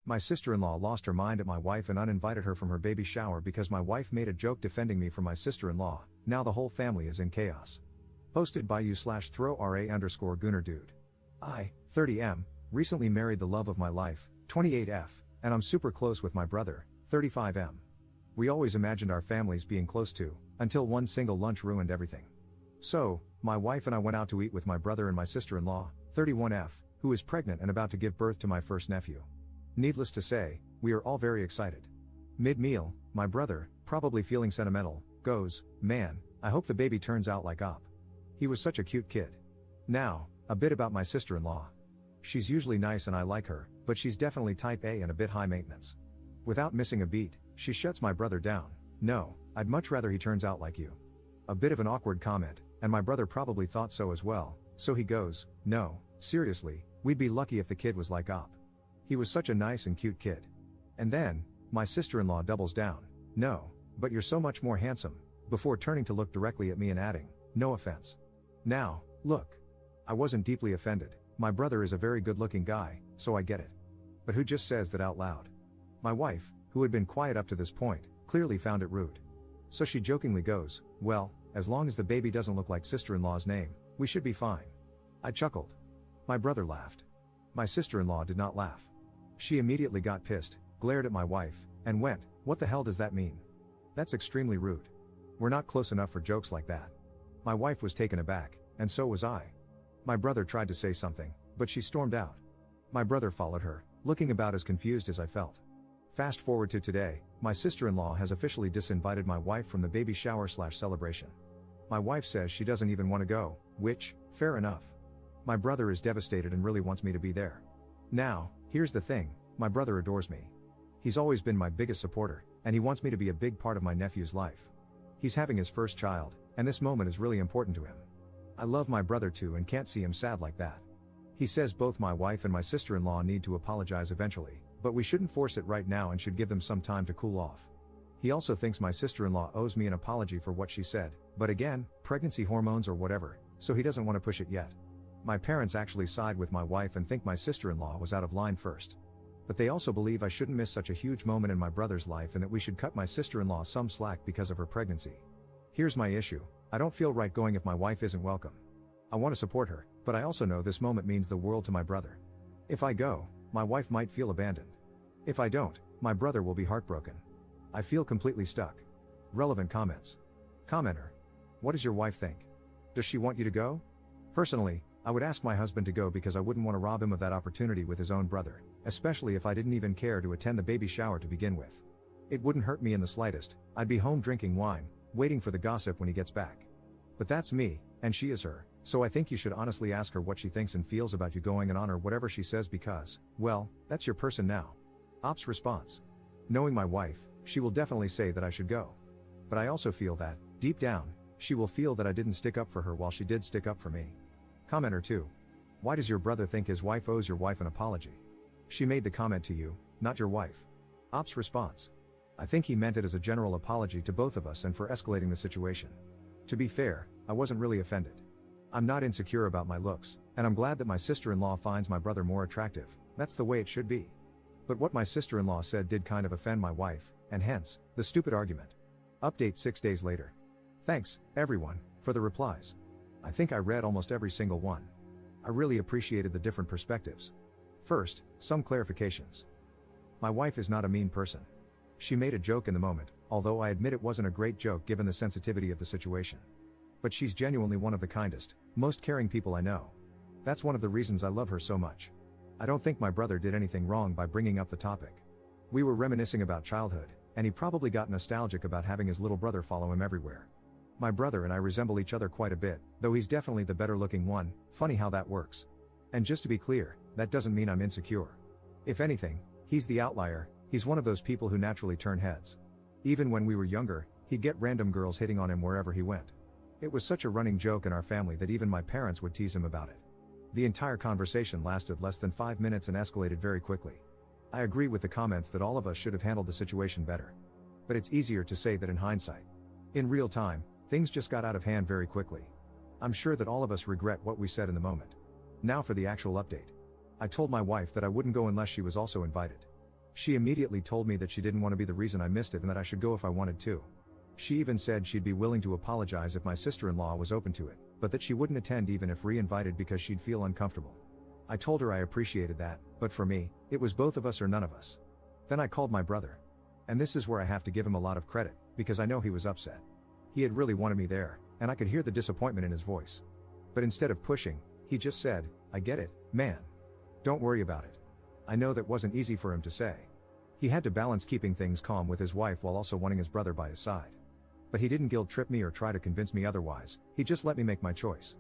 My sister-in-law lost her mind at my wife and uninvited her from her baby shower because my wife made a joke defending me from my sister-in-law. Now the whole family is in chaos. Posted by you/throw_ra_Gunnar dude. I, 30M, recently married the love of my life, 28F, and I'm super close with my brother, 35M. We always imagined our families being close too, until one single lunch ruined everything. So, my wife and I went out to eat with my brother and my sister-in-law, 31F, who is pregnant and about to give birth to my first nephew. Needless to say, we are all very excited. Mid-meal, my brother, probably feeling sentimental, goes, "Man, I hope the baby turns out like Op. He was such a cute kid." Now, a bit about my sister-in-law. She's usually nice and I like her, but she's definitely type A and a bit high maintenance. Without missing a beat, she shuts my brother down. "No, I'd much rather he turns out like you." A bit of an awkward comment, and my brother probably thought so as well, so he goes, "No, seriously, we'd be lucky if the kid was like Op. He was such a nice and cute kid." And then, my sister-in-law doubles down. "No, but you're so much more handsome," before turning to look directly at me and adding, "No offense." Now, look. I wasn't deeply offended, my brother is a very good-looking guy, so I get it. But who just says that out loud? My wife, who had been quiet up to this point, clearly found it rude. So she jokingly goes, "Well, as long as the baby doesn't look like sister-in-law's name, we should be fine." I chuckled. My brother laughed. My sister-in-law did not laugh. She immediately got pissed, glared at my wife, and went, "What the hell does that mean? That's extremely rude. We're not close enough for jokes like that." My wife was taken aback, and so was I. My brother tried to say something, but she stormed out. My brother followed her, looking about as confused as I felt. Fast forward to today, my sister-in-law has officially disinvited my wife from the baby shower/celebration. My wife says she doesn't even want to go, which, fair enough. My brother is devastated and really wants me to be there. Now, here's the thing, my brother adores me. He's always been my biggest supporter, and he wants me to be a big part of my nephew's life. He's having his first child, and this moment is really important to him. I love my brother too and can't see him sad like that. He says both my wife and my sister-in-law need to apologize eventually, but we shouldn't force it right now and should give them some time to cool off. He also thinks my sister-in-law owes me an apology for what she said, but again, pregnancy hormones or whatever, so he doesn't want to push it yet. My parents actually side with my wife and think my sister-in-law was out of line first. But they also believe I shouldn't miss such a huge moment in my brother's life and that we should cut my sister-in-law some slack because of her pregnancy. Here's my issue, I don't feel right going if my wife isn't welcome. I want to support her, but I also know this moment means the world to my brother. If I go, my wife might feel abandoned. If I don't, my brother will be heartbroken. I feel completely stuck. Relevant comments. Commenter. What does your wife think? Does she want you to go? Personally, I would ask my husband to go because I wouldn't want to rob him of that opportunity with his own brother, especially if I didn't even care to attend the baby shower to begin with. It wouldn't hurt me in the slightest, I'd be home drinking wine, waiting for the gossip when he gets back. But that's me, and she is her, so I think you should honestly ask her what she thinks and feels about you going and honor whatever she says because, well, that's your person now. Op's response. Knowing my wife, she will definitely say that I should go. But I also feel that, deep down, she will feel that I didn't stick up for her while she did stick up for me. Commenter 2. Why does your brother think his wife owes your wife an apology? She made the comment to you, not your wife. Op's response. I think he meant it as a general apology to both of us and for escalating the situation. To be fair, I wasn't really offended. I'm not insecure about my looks, and I'm glad that my sister-in-law finds my brother more attractive, that's the way it should be. But what my sister-in-law said did kind of offend my wife, and hence, the stupid argument. Update 6 days later. Thanks, everyone, for the replies. I think I read almost every single one. I really appreciated the different perspectives. First, some clarifications. My wife is not a mean person. She made a joke in the moment, although I admit it wasn't a great joke given the sensitivity of the situation. But she's genuinely one of the kindest, most caring people I know. That's one of the reasons I love her so much. I don't think my brother did anything wrong by bringing up the topic. We were reminiscing about childhood, and he probably got nostalgic about having his little brother follow him everywhere. My brother and I resemble each other quite a bit, though he's definitely the better looking one, funny how that works. And just to be clear, that doesn't mean I'm insecure. If anything, he's the outlier, he's one of those people who naturally turn heads. Even when we were younger, he'd get random girls hitting on him wherever he went. It was such a running joke in our family that even my parents would tease him about it. The entire conversation lasted less than 5 minutes and escalated very quickly. I agree with the comments that all of us should have handled the situation better. But it's easier to say that in hindsight. In real time, things just got out of hand very quickly. I'm sure that all of us regret what we said in the moment. Now for the actual update. I told my wife that I wouldn't go unless she was also invited. She immediately told me that she didn't want to be the reason I missed it and that I should go if I wanted to. She even said she'd be willing to apologize if my sister-in-law was open to it, but that she wouldn't attend even if re-invited because she'd feel uncomfortable. I told her I appreciated that, but for me, it was both of us or none of us. Then I called my brother. And this is where I have to give him a lot of credit, because I know he was upset. He had really wanted me there, and I could hear the disappointment in his voice. But instead of pushing, he just said, "I get it, man. Don't worry about it." I know that wasn't easy for him to say. He had to balance keeping things calm with his wife while also wanting his brother by his side. But he didn't guilt-trip me or try to convince me otherwise, he just let me make my choice.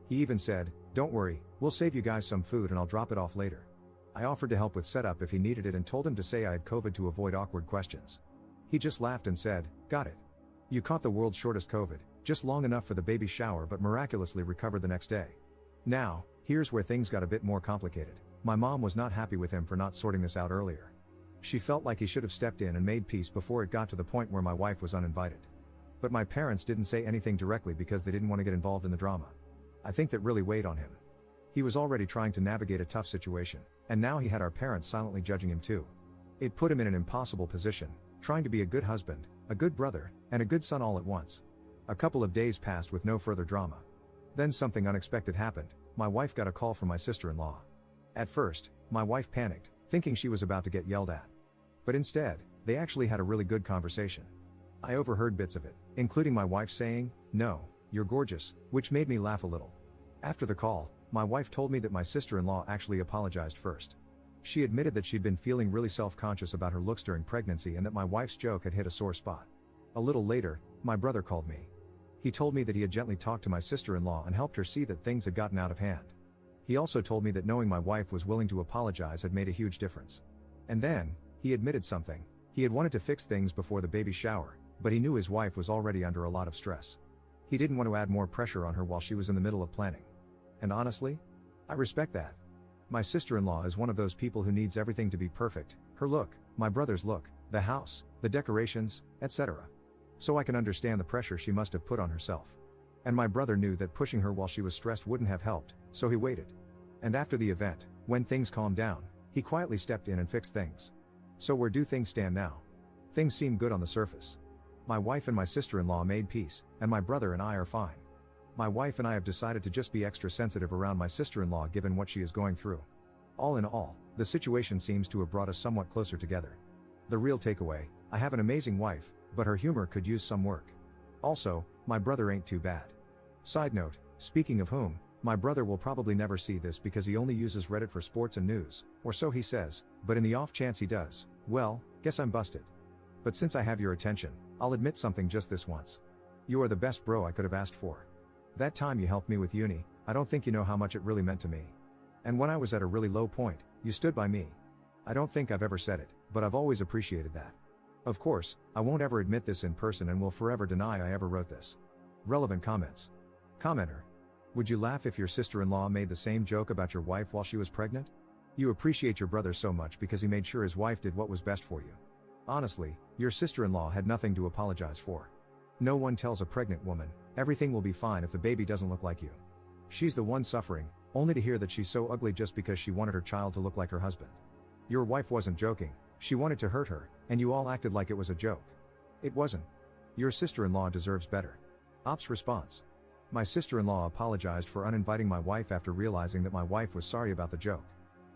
He even said, "Don't worry, we'll save you guys some food and I'll drop it off later." I offered to help with setup if he needed it and told him to say I had COVID to avoid awkward questions. He just laughed and said, "Got it. You caught the world's shortest COVID, just long enough for the baby shower but miraculously recovered the next day." Now, here's where things got a bit more complicated. My mom was not happy with him for not sorting this out earlier. She felt like he should have stepped in and made peace before it got to the point where my wife was uninvited. But my parents didn't say anything directly because they didn't want to get involved in the drama. I think that really weighed on him. He was already trying to navigate a tough situation, and now he had our parents silently judging him too. It put him in an impossible position, trying to be a good husband, a good brother, and a good son all at once. A couple of days passed with no further drama. Then something unexpected happened. My wife got a call from my sister-in-law. At first, my wife panicked, thinking she was about to get yelled at. But instead, they actually had a really good conversation. I overheard bits of it, including my wife saying, "No, you're gorgeous," which made me laugh a little. After the call, my wife told me that my sister-in-law actually apologized first. She admitted that she'd been feeling really self-conscious about her looks during pregnancy and that my wife's joke had hit a sore spot. A little later, my brother called me. He told me that he had gently talked to my sister-in-law and helped her see that things had gotten out of hand. He also told me that knowing my wife was willing to apologize had made a huge difference. And then, he admitted something. He had wanted to fix things before the baby shower, but he knew his wife was already under a lot of stress. He didn't want to add more pressure on her while she was in the middle of planning. And honestly, I respect that. My sister-in-law is one of those people who needs everything to be perfect, her look, my brother's look, the house, the decorations, etc. So I can understand the pressure she must have put on herself. And my brother knew that pushing her while she was stressed wouldn't have helped, so he waited. And after the event, when things calmed down, he quietly stepped in and fixed things. So where do things stand now? Things seem good on the surface. My wife and my sister-in-law made peace, and my brother and I are fine. My wife and I have decided to just be extra sensitive around my sister-in-law given what she is going through. All in all, the situation seems to have brought us somewhat closer together. The real takeaway, I have an amazing wife, but her humor could use some work. Also, my brother ain't too bad. Side note, speaking of whom, my brother will probably never see this because he only uses Reddit for sports and news, or so he says, but in the off chance he does, well, guess I'm busted. But since I have your attention, I'll admit something just this once. You are the best bro I could have asked for. That time you helped me with uni, I don't think you know how much it really meant to me. And when I was at a really low point, you stood by me. I don't think I've ever said it, but I've always appreciated that. Of course, I won't ever admit this in person and will forever deny I ever wrote this. Relevant comments. Commenter. Would you laugh if your sister-in-law made the same joke about your wife while she was pregnant? You appreciate your brother so much because he made sure his wife did what was best for you. Honestly, your sister-in-law had nothing to apologize for. No one tells a pregnant woman, everything will be fine if the baby doesn't look like you. She's the one suffering, only to hear that she's so ugly just because she wanted her child to look like her husband. Your wife wasn't joking, she wanted to hurt her, and you all acted like it was a joke. It wasn't. Your sister-in-law deserves better. Ops response. My sister-in-law apologized for uninviting my wife after realizing that my wife was sorry about the joke.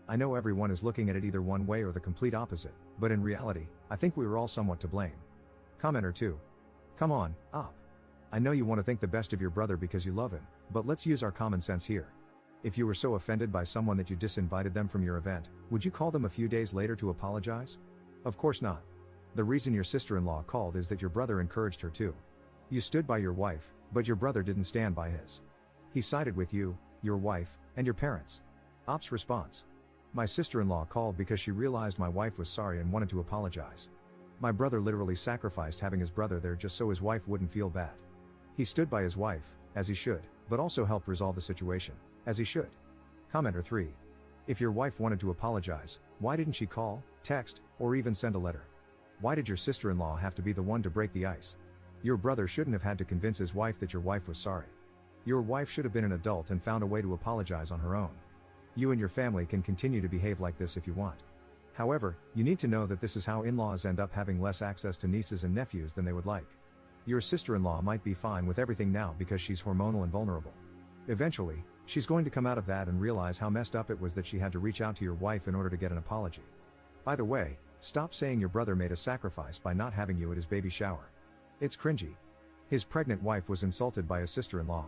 I know everyone is looking at it either one way or the complete opposite, but in reality, I think we were all somewhat to blame. Commenter 2. Come on, Op. I know you want to think the best of your brother because you love him, but let's use our common sense here. If you were so offended by someone that you disinvited them from your event, would you call them a few days later to apologize? Of course not. The reason your sister-in-law called is that your brother encouraged her to. You stood by your wife, but your brother didn't stand by his. He sided with you, your wife, and your parents. Op's response. My sister-in-law called because she realized my wife was sorry and wanted to apologize. My brother literally sacrificed having his brother there just so his wife wouldn't feel bad. He stood by his wife, as he should, but also helped resolve the situation, as he should. Commenter 3. If your wife wanted to apologize, why didn't she call, text, or even send a letter? Why did your sister-in-law have to be the one to break the ice? Your brother shouldn't have had to convince his wife that your wife was sorry. Your wife should have been an adult and found a way to apologize on her own. You and your family can continue to behave like this if you want. However, you need to know that this is how in-laws end up having less access to nieces and nephews than they would like. Your sister-in-law might be fine with everything now because she's hormonal and vulnerable. Eventually, she's going to come out of that and realize how messed up it was that she had to reach out to your wife in order to get an apology. By the way, stop saying your brother made a sacrifice by not having you at his baby shower. It's cringy. His pregnant wife was insulted by his sister-in-law.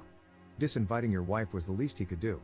Disinviting your wife was the least he could do.